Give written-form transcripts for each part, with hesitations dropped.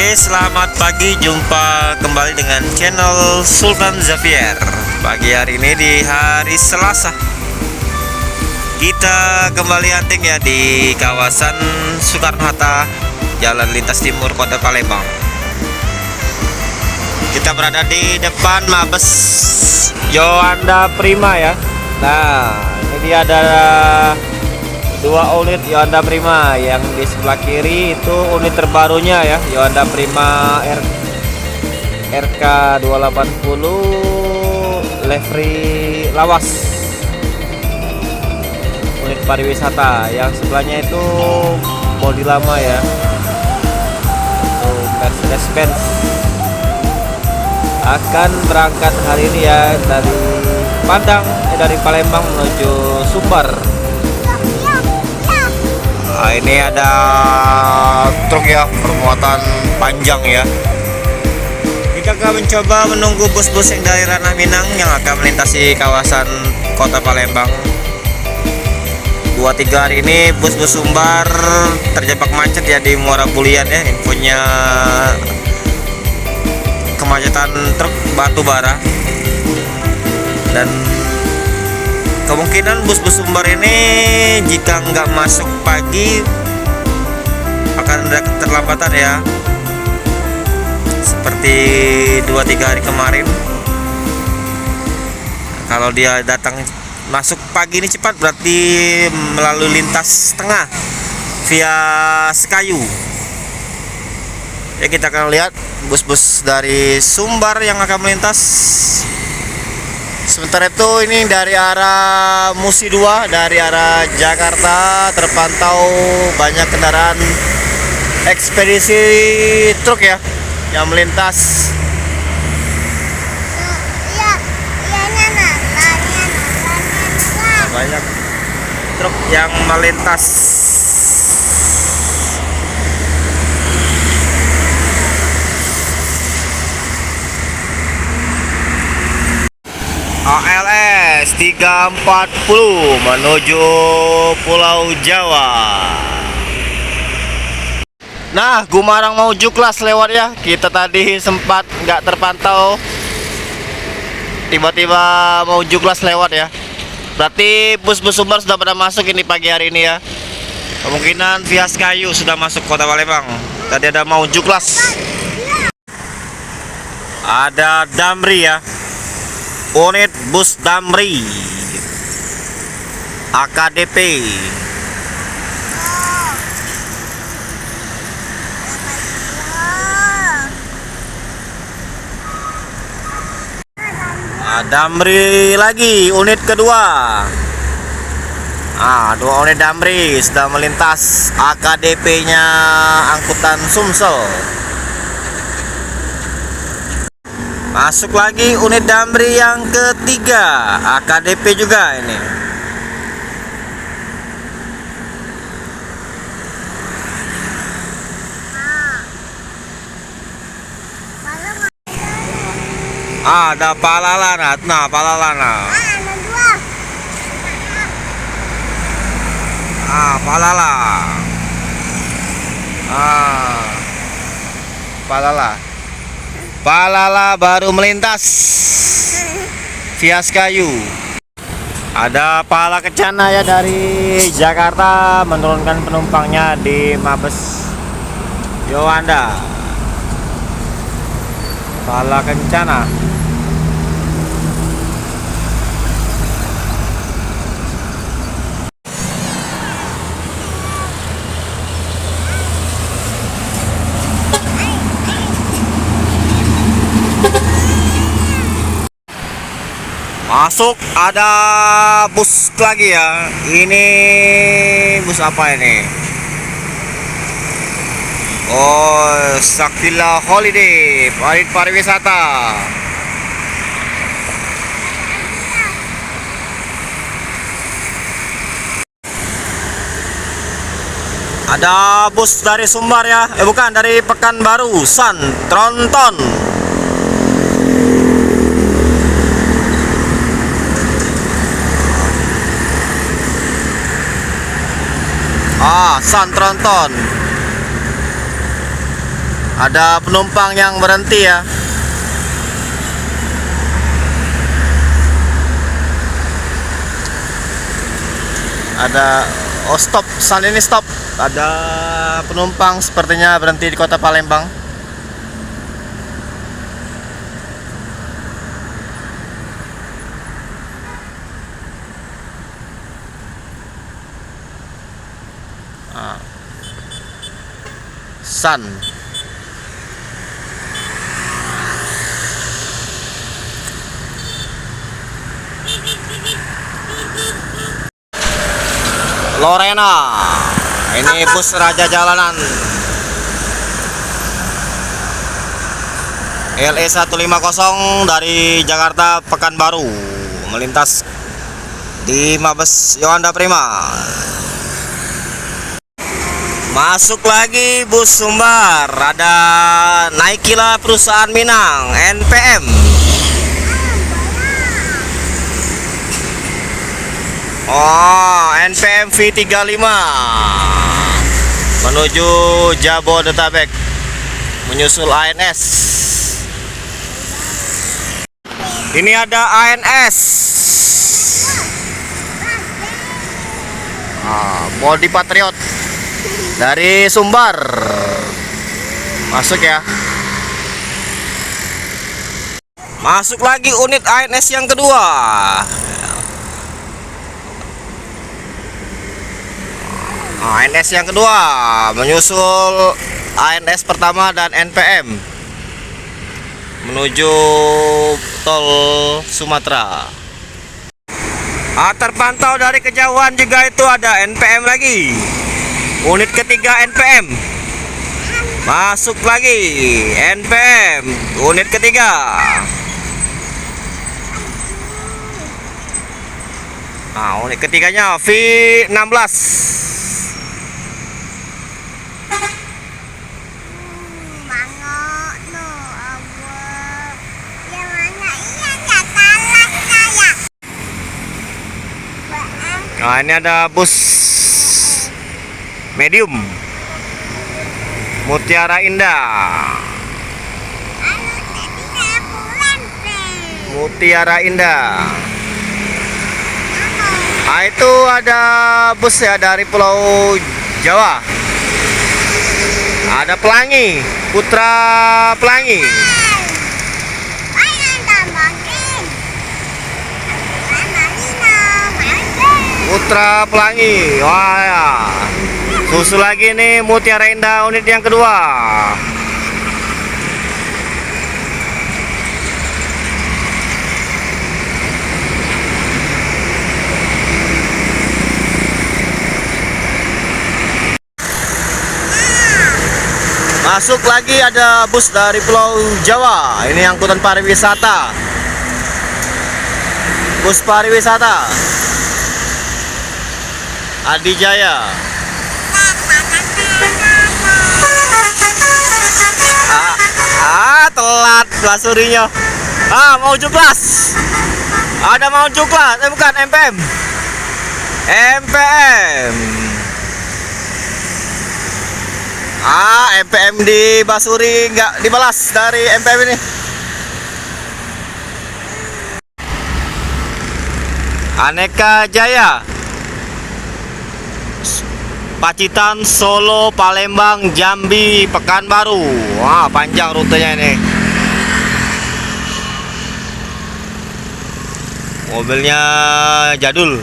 Oke, selamat pagi. Jumpa kembali dengan channel Sultan Xavier. Pagi hari ini di hari Selasa, kita kembali hunting ya di kawasan Soekarno-Hatta, Jalan Lintas Timur, Kota Palembang. Kita berada di depan Mabes Yohanda Prima ya. Nah, ini dia ada dua unit Yohanda Prima. Yang di sebelah kiri itu unit terbarunya ya, Yohanda Prima RK 280 livery lawas, unit pariwisata. Yang sebelahnya itu bodi lama ya, itu Mercedes-Benz. Akan berangkat hari ini ya dari Padang, dari Palembang menuju Sumbar. Nah, ini ada truk ya, bermuatan panjang ya. Kita akan mencoba menunggu bus-bus yang dari Ranah Minang yang akan melintasi kawasan Kota Palembang. 2-3 hari ini bus-bus Sumbar terjebak macet ya di Muara Bulian ya. Infonya kemacetan truk batu bara, dan kemungkinan bus-bus Sumbar ini jika nggak masuk pagi akan ada keterlambatan ya, seperti 2-3 hari kemarin. Kalau dia datang masuk pagi ini cepat, berarti melalui lintas tengah via Sekayu ya. Kita akan lihat bus-bus dari Sumbar yang akan melintas. Sementara itu ini dari arah Musi 2, dari arah Jakarta terpantau banyak kendaraan ekspedisi truk ya yang melintas. Banyak truk yang melintas. ALS 340 menuju Pulau Jawa. Nah, Gumarang mau Juklas lewat ya. Kita tadi sempat nggak terpantau, tiba-tiba mau Juklas lewat ya. Berarti bus-bus Sumbar sudah pada masuk ini pagi hari ini ya. Kemungkinan via Sekayu sudah masuk Kota Palembang. Tadi ada mau Juklas. Ada Damri ya, unit bus Damri AKDP. Damri lagi unit kedua. Dua unit Damri sudah melintas, AKDP nya angkutan Sumsel. Masuk lagi unit Damri yang ketiga, AKDP juga ini. Ada Palalana, nah Palalana. Palala. Palala baru melintas via Sekayu. Ada Pala Kencana ya dari Jakarta menurunkan penumpangnya di Mabes Yohanda. Pala Kencana. Masuk, ada bus lagi ya. Ini bus apa ini? Oh, Saktila Holiday, pariwisata. Ada bus dari Sumbar ya. Bukan, dari Pekanbaru, San Tronton. San Tronton. Ada penumpang yang berhenti ya. Ada stop, saat ini stop. Ada penumpang sepertinya berhenti di kota Palembang. Sun. Lorena. Ini bus raja jalanan. LE 150 dari Jakarta Pekanbaru melintas di Mabes Yohanda Prima. Masuk lagi bus Sumbar. Ada Naikilah perusahaan Minang NPM. Oh, NPM V35 menuju Jabodetabek, menyusul ANS. Ini ada ANS. Body Patriot dari Sumbar. Masuk ya. Masuk lagi unit ANS yang kedua. ANS yang kedua menyusul ANS pertama dan NPM menuju tol Sumatera. Terpantau dari kejauhan juga itu ada NPM lagi. Unit ketiga NPM. Masuk lagi NPM unit ketiga. Unit ketiganya V16. Nah, ini ada bus medium Mutiara Indah. Mutiara Indah. Itu ada bus ya dari Pulau Jawa. Ada Pelangi, Putra Pelangi. Putra Pelangi. Wah ya. Susul lagi nih Mutiara Indah unit yang kedua. Masuk lagi ada bus dari Pulau Jawa. Ini angkutan pariwisata. Bus pariwisata Adijaya. Telat pelasurinya. Mau juklas. Ada mau juklas. Bukan MPM. MPM. MPM di Basuri nggak dibalas dari MPM ini. Aneka Jaya. Pacitan, Solo, Palembang, Jambi, Pekanbaru. Wah, panjang rutenya ini. Mobilnya jadul.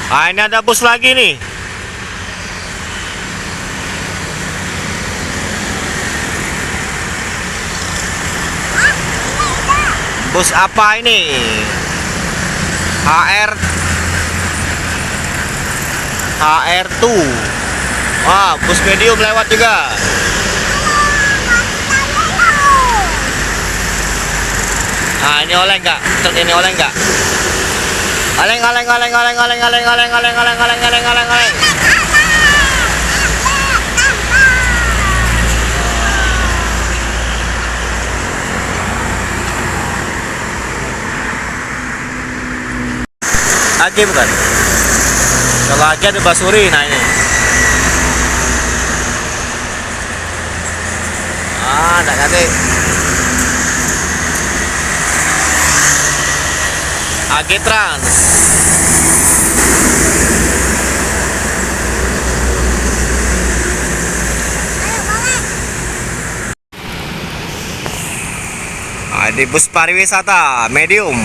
Ini ada bus lagi nih. Bus apa ini? HR2. Wah, bus medium lewat juga. Ini oleng nggak? Truk ini oleng nggak? Oleng. Lagi bukan? Kalau lagi ada Basuri, nah ini. pakai AG Trans. Di bus pariwisata medium.